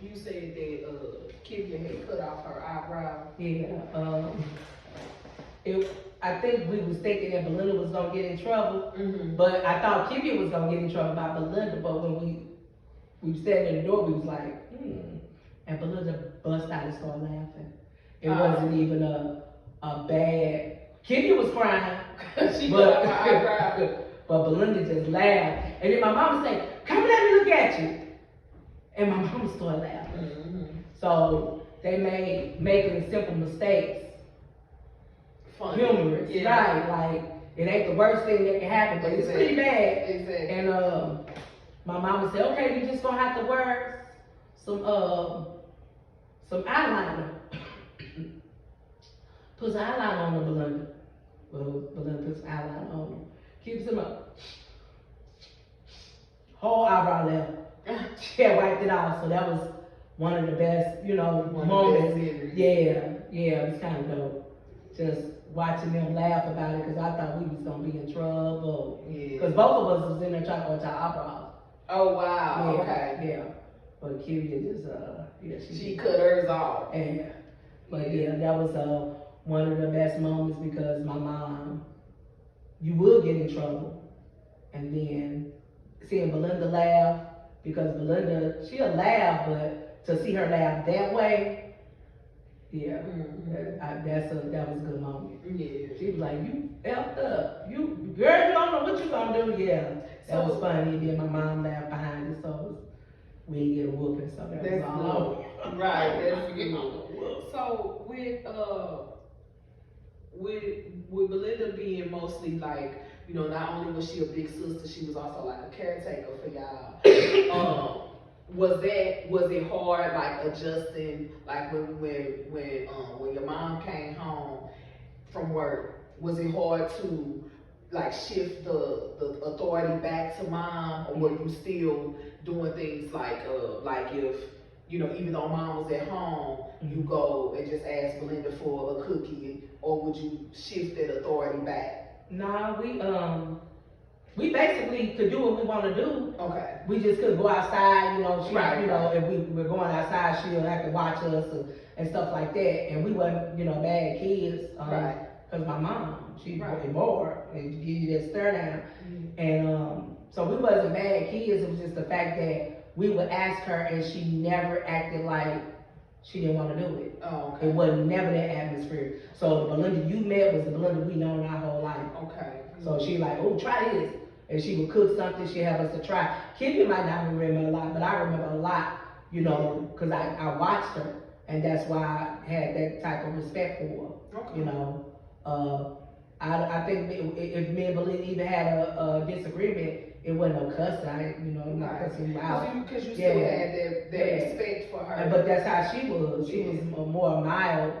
you said that Kivia had cut off her eyebrow. Yeah. I think we was thinking that Belinda was gonna get in trouble, but I thought Kivia was gonna get in trouble by Belinda. But when we were standing in the door, we was like, and Belinda bust out and started laughing. It wasn't even a bad. Kivia was crying, she cut off her eyebrow. But Belinda just laughed, and then my mama said, "Come let me look at you," and my mama started laughing. So they made making simple mistakes funny. Humorous, right? Like it ain't the worst thing that can happen, but it's pretty bad. Exactly. And my mama said, "Okay, you just gonna have to wear some eyeliner." Put some eyeliner on the Belinda. Well, Belinda put some eyeliner on him. Keeps him up. Whole eyebrow left. She had wiped it off, so that was one of the best, moments. Yeah, it was kind of dope. Just watching them laugh about it, because I thought we was gonna be in trouble. Because both of us was in there trying to go to our eyebrows. Oh wow. Yeah, okay. Yeah. But Kivia just she cut hers off. But that was one of the best moments, because my mom, you would get in trouble, and then seeing Belinda laugh, because Belinda, she'll laugh, but to see her laugh that way, that was a good moment. Yeah. She was like, "You effed up. Girl, you don't know what you gonna do." Yeah. That was funny. And then my mom laughed behind it, so we didn't get a whooping, so that was all over. Right, that's good. So with Belinda being mostly like, not only was she a big sister, she was also like a caretaker for y'all. Was it hard, like adjusting, like when your mom came home from work? Was it hard to like shift the authority back to mom, or were you still doing things like if even though mom was at home, you go and just ask Belinda for a cookie, or would you shift that authority back? Nah, we basically could do what we want to do. Okay. We just couldn't go outside, Right. If we were going outside, she'll have to watch us and stuff like that. And we wasn't, bad kids. Right. Because my mom, she was bored and give you that stare down. And so we wasn't bad kids. It was just the fact that we would ask her and she never acted like she didn't want to do it. Oh, okay. It wasn't never that atmosphere. So the Belinda you met was the Belinda we known our whole life. Okay. So she like, "Oh, try this." And she would cook something, she'd have us to try. Kivia might not remember a lot, but I remember a lot, because I watched her, and that's why I had that type of respect for her. Okay. I think if me and Belinda even had a disagreement, it wasn't no cussing. Not cussing you out. Because you still had that respect for her. But that's how she was. She was more mild,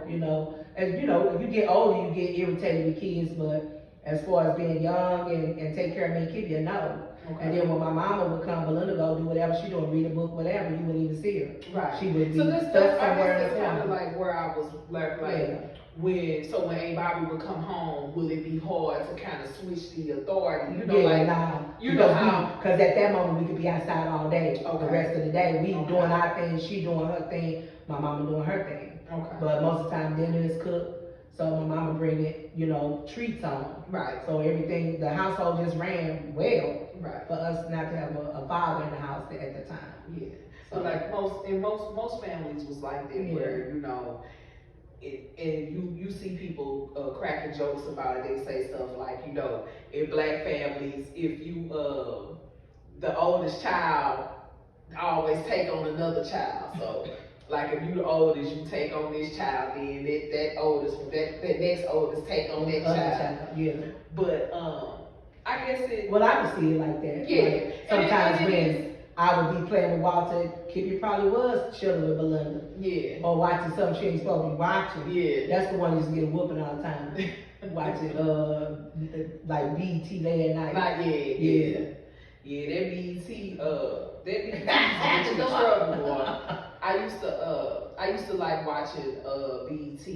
As if you get older, you get irritated with kids, but as far as being young and take care of me and Kivia, no. Okay. And then when my mama would come, Belinda go do whatever she doing, read a book, whatever, you wouldn't even see her. Right. She would be stuck somewhere in the kind of like where I was like when Aunt Bobby would come home, will it be hard to kind of switch the authority? Because at that moment we could be outside all day. Okay. The rest of the day we doing our thing, she doing her thing, my mama doing her thing. Okay. But most of the time dinner is cooked. So my mama bring it, treats on. Right. So everything, the household just ran well. Right. For us not to have a father in the house at the time. Yeah. So like most families was like that, where and you see people cracking jokes about it. They say stuff like, in black families, if you the oldest child always take on another child. So like if you the oldest, you take on this child, then that next oldest take on that child. Yeah. But I guess it. Well, I would see it like that. Yeah. Like, sometimes when I would be playing with Walter, Kivia probably was chilling with Belinda. Yeah. Or watching something she ain't supposed to be watching. Yeah. That's the one who used to get a whooping all the time. Watching like BET late at night. Yeah, that BET that BET trouble, boy. I used to like watching BET,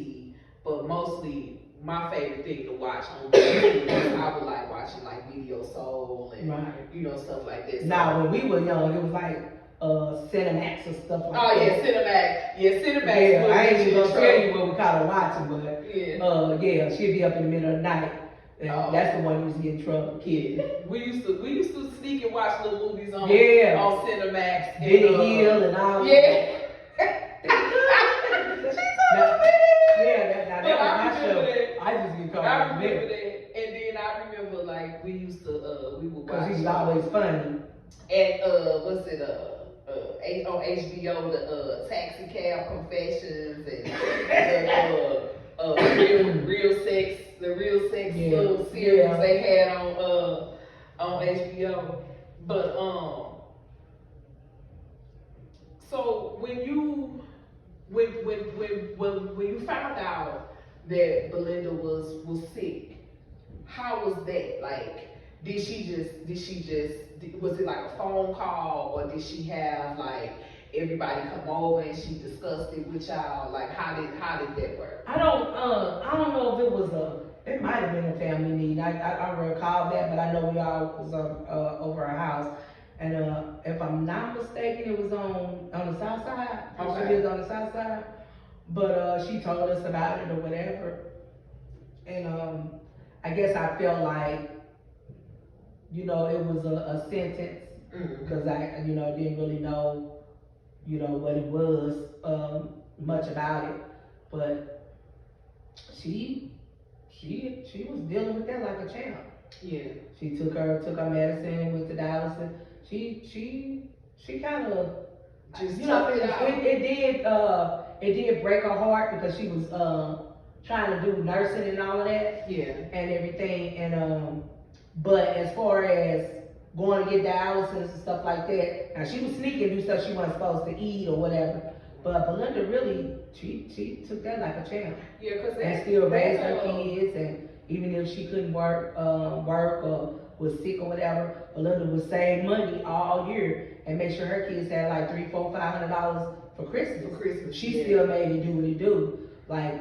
but mostly my favorite thing to watch on BET I would like watching like Video Soul and stuff like that. Now when we were young, it was like Cinemax or stuff like Oh that. yeah, Cinemax. Yeah, Cinemax. Yeah, I ain't even gonna tell you trouble. what we call her watching, but yeah, she'd be up in the middle of the night. And that's the one who used to get in trouble, kid. We used to sneak and watch little movies on Cinemax. Benny Hill and all. Yeah. That was my show. I just get caught. I remember that, and then I remember like we used to we would watch. Cause he's always funny. And what's it on HBO the Taxi Cab Confessions and the real sex series they had on HBO. But so when you found out that Belinda was sick, how was that? Like, was it like a phone call, or did she have like everybody come over and she discussed it with y'all? Like, how did that work? I don't know if it was it might have been a family need. I don't recall that, but I know we all was over our house. And if I'm not mistaken, it was on the south side. Okay. She lived on the south side. But she told us about it or whatever. And I guess I felt like, it was a sentence, because I, didn't really know, what it was, much about it. But she was dealing with that like a champ. Yeah. She took her medicine, went to dialysis. She kind of just it did break her heart, because she was trying to do nursing and all of that. Yeah. And everything. And but as far as going to get dialysis and stuff like that, now she was sneaking and do stuff she wasn't supposed to eat or whatever. But Belinda really, she took that like a champ. Yeah, and still raised her kids, and even if she couldn't work or was sick or whatever, Belinda would save money all year and make sure her kids had like $300, $400, $500 for Christmas. She still made it do what it do. Like,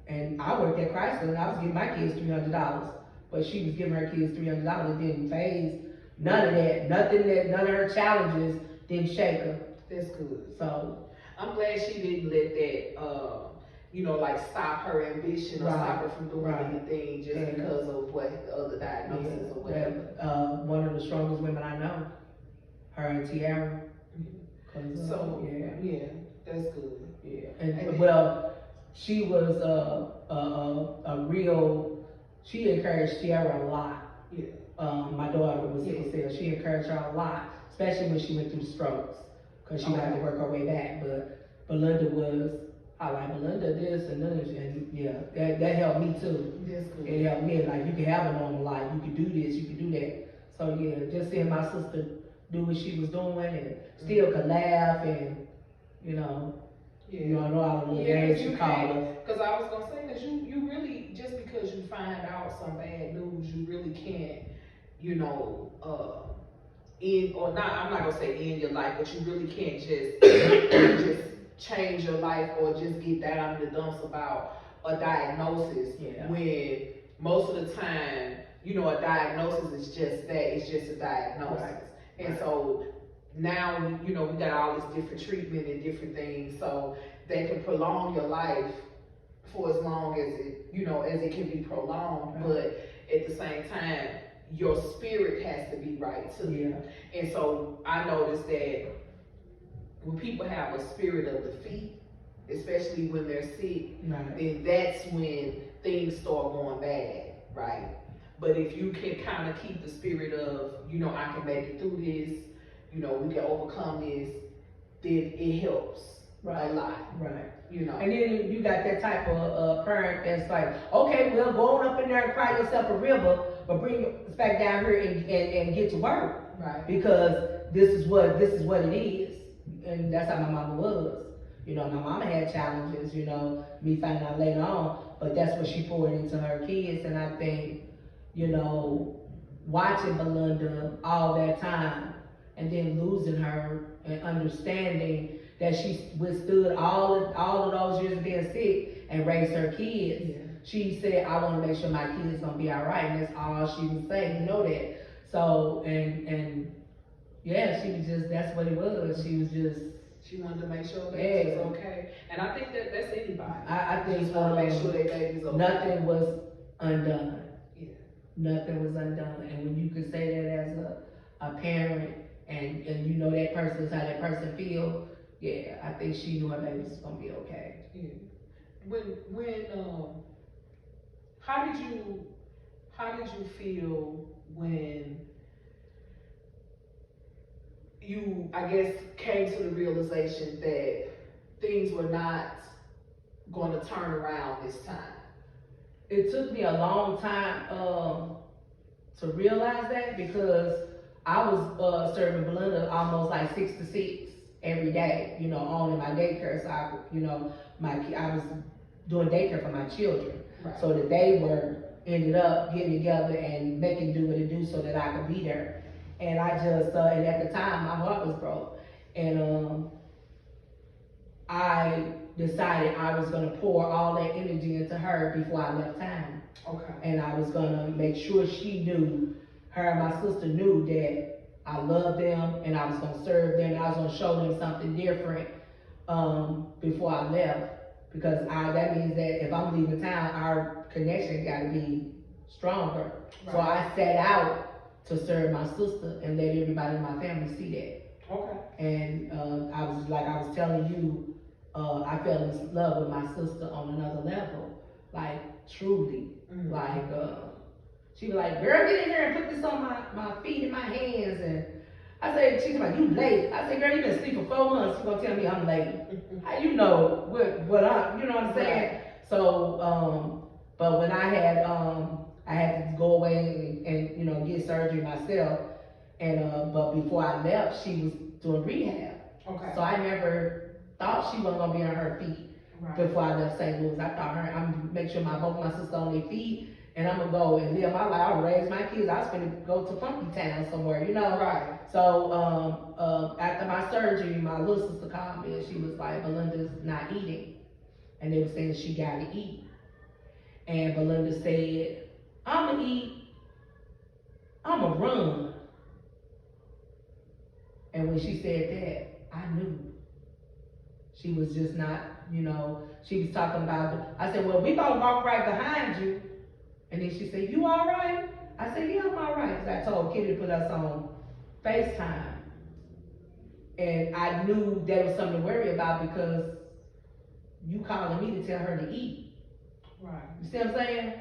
and I worked at Chrysler and I was giving my kids $300, but she was giving her kids $300. It didn't phase none of that. None of her challenges didn't shake her. That's good. So I'm glad she didn't let that like stop her ambition or stop her from doing anything just because of what the other diagnosis or whatever. One of the strongest women I know, her and Tiara. That's good. Yeah, and well, she was a real. She encouraged Tiara a lot. Yeah. My daughter was sickle cell. She encouraged her a lot, especially when she went through strokes, because she had to work her way back. But Belinda was. I like Belinda this and this, and that helped me too. That's good. It helped me, like, you can have a normal life, you can do this, you can do that. So just seeing my sister do what she was doing and still could laugh and, I know all the little names she called us. Because I was gonna say that you really, just because you find out some bad news, you really can't, I'm not gonna say end your life, but you really can't just change your life or just get down in the dumps about a diagnosis when most of the time, a diagnosis is just that, it's just a diagnosis. Right. And so now, we got all this different treatment and different things, so they can prolong your life for as long as it can be prolonged, but at the same time, your spirit has to be right too. Yeah. And so I noticed that when people have a spirit of defeat, especially when they're sick, then that's when things start going bad, right? But if you can kind of keep the spirit of, I can make it through this, we can overcome this, then it helps a lot. Right. And then you got that type of parent that's like, okay, well, go on up in there and cry yourself a river, but bring us back down here and get to work. Right. Because this is what it is. And that's how my mama was. My mama had challenges, me finding out later on, but that's what she poured into her kids. And I think, watching Belinda all that time and then losing her and understanding that she withstood all of those years of being sick and raised her kids. Yeah. She said, I want to make sure my kids gonna be all right, and that's all she was saying, that. So, and Yeah, she was just, that's what it was. She was just, She wanted to make sure that yeah. was okay. And I think that that's anybody. I think just want to make sure their baby's okay. nothing was undone. Yeah. Nothing was undone. And when you could say that as a parent and you know that person is how that person feel, yeah, I think she knew her baby was gonna be okay. Yeah. When how did you feel when you, I guess, came to the realization that things were not going to turn around this time? It took me a long time to realize that because I was serving Belinda almost like 6 to 6 every day, you know, on in my daycare. So I, you know, I was doing daycare for my children, Right. so that they ended up getting together and making do what it do so that I could be there. And I just and at the time my heart was broke, and I decided I was gonna pour all that energy into her before I left town. Okay. And I was gonna make sure she knew, her and my sister knew that I loved them and I was gonna serve them and I was gonna show them something different before I left. Because that means that if I'm leaving town, our connection gotta be stronger. Right. So I set out to serve my sister and let everybody in my family see that. Okay. And I was telling you, I fell in love with my sister on another level, like truly. Mm-hmm. Like she was like, girl, get in here and put this on my feet and my hands. And I said, she's like, you late. I said, girl, you been asleep for 4 months. You gonna tell me I'm late? How you know what I, you know what I'm saying? Right. So, but when I had to go away and you know get surgery myself, and but before I left, she was doing rehab. Okay. So I never thought she wasn't gonna be on her feet. Right. Before I left St. Louis. I thought I'm gonna make sure both my sisters on their feet, and I'm gonna go and live my life. I'll raise my kids. I was gonna go to Funky Town somewhere, you know. Right. So after my surgery, my little sister called me and she was like, Belinda's not eating, and they were saying she gotta eat. And Belinda said, I'ma eat, I'ma run. And when she said that, I knew. She was just not, you know, she was talking about, I said, well, we gonna walk right behind you. And then she said, you all right? I said, yeah, I'm all right. Because I told Kitty to put us on FaceTime. And I knew there was something to worry about because you calling me to tell her to eat. Right. You see what I'm saying?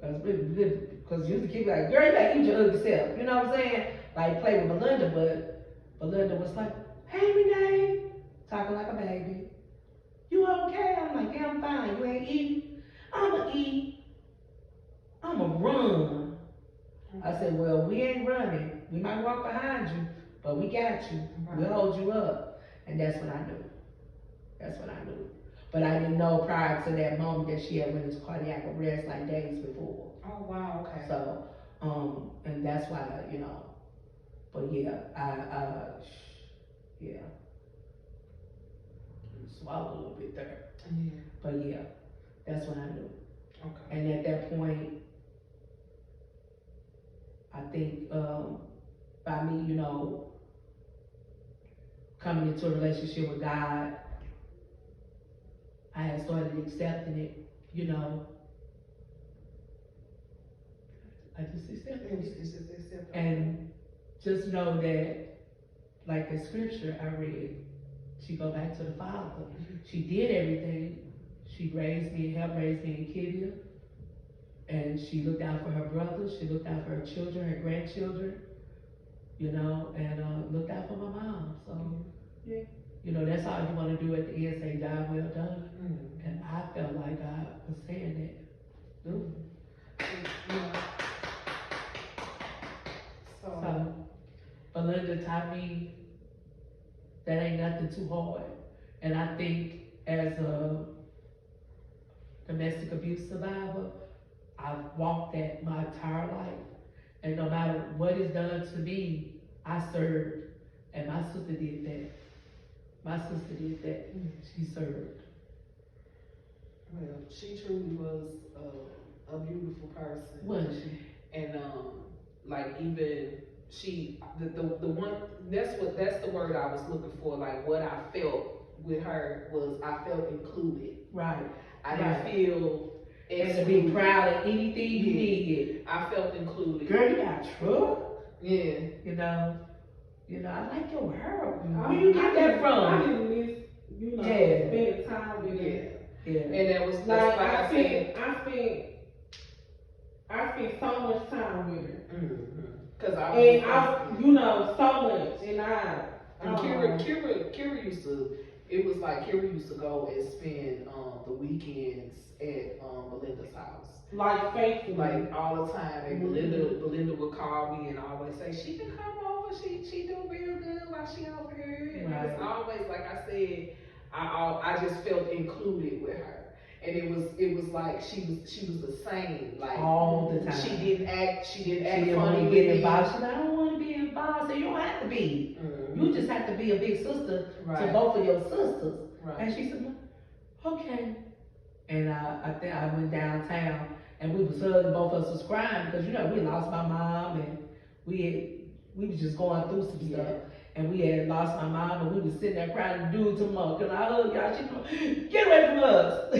Because usually Kitty like, girl, you gotta eat your ugly self. You know what I'm saying? Like play with Belinda, but Belinda was like, hey, Renee. Talking like a baby. You okay? I'm like, yeah, I'm fine. You ain't eating? I'ma eat. I'ma run. I said, well, we ain't running. We might walk behind you, but we got you. Right. We'll hold you up. And that's what I knew. That's what I knew. But I didn't know prior to that moment that she had went into cardiac arrest like days before. Oh, wow, okay. So, and that's why, you know, but yeah, yeah. Swallow a little bit there. Yeah. But yeah, that's when I knew. Okay. And at that point, I think by me, you know, coming into a relationship with God, I had started accepting it, you know. I just accepted it. And just know that, like the scripture I read, she go back to the Father. Mm-hmm. She did everything. She raised me and helped raise me in Kibia. And she looked out for her brothers. She looked out for her children, her grandchildren, you know, and looked out for my mom. So, yeah, you know, that's all you want to do at the end, say, God, well done. Mm-hmm. And I felt like God was saying that. Mm-hmm. Yeah. So, Belinda taught me that ain't nothing too hard. And I think as a domestic abuse survivor, I've walked that my entire life. And no matter what is done to me, I served. And my sister did that. My sister did that. She served. Well, she truly was a beautiful person. Wasn't she? And like even the one, that's the word I was looking for. Like what I felt with her was I felt included. Right. I didn't feel and to be proud of anything you did. I felt included. Girl, you got a truck. Yeah. You know, I like your hair. Where you get that from? I didn't miss, spending time with her. Yeah. And that was Like I said. I spent so much time with her. Mm-hmm. Cause so much, and Kira used to. It was like Kira used to go and spend the weekends at Belinda's house. Like faithfully. Like all the time. And Belinda would call me and always say, she can come over, she do real good while she over here. And it was always, like I said, I just felt included with her. And it was like she was the same, like all the time. She didn't act funny with me. me. She said, I don't want to be involved, so you don't have to be. Mm-hmm. You just have to be a big sister to both of your sisters. Right. And she said, okay. And I think I went downtown and we was hugging, both of us was crying because we lost my mom and we was just going through some stuff. And we had lost my mom and we was sitting there crying and doing too much. Cause I hugged y'all, she told, get away from us.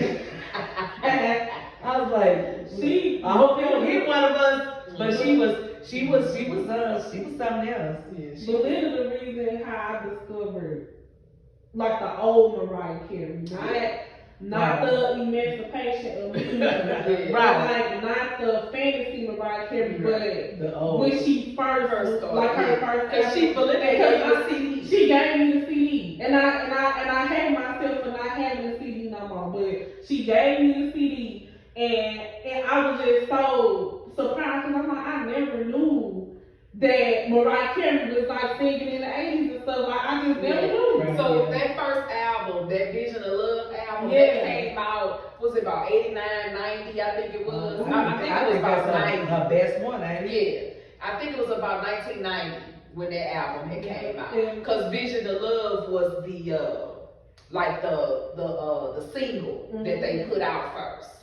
I was like, I hope they don't hit one of us. But she was something else. Yeah, Belinda the reason how I discovered like the old Mariah Carey, not the emancipation of me, like not the fantasy Mariah Carey, but when she first like her first, because Belinda gave me the CD. She gave me the CD, and I hate myself for not having the CD no more, but she gave me the CD, and I was just so surprised because I'm like, I never knew that Mariah Carey was like singing in the 80s and stuff. Like I just never knew. So that first album, that Vision of Love album, that came out, was it about 89, 90? I think it was. I think it was about 90. Her best one, ain't it? Yeah, I think it was about 1990 when that album had came out. Because Vision of Love was the single that they put out first.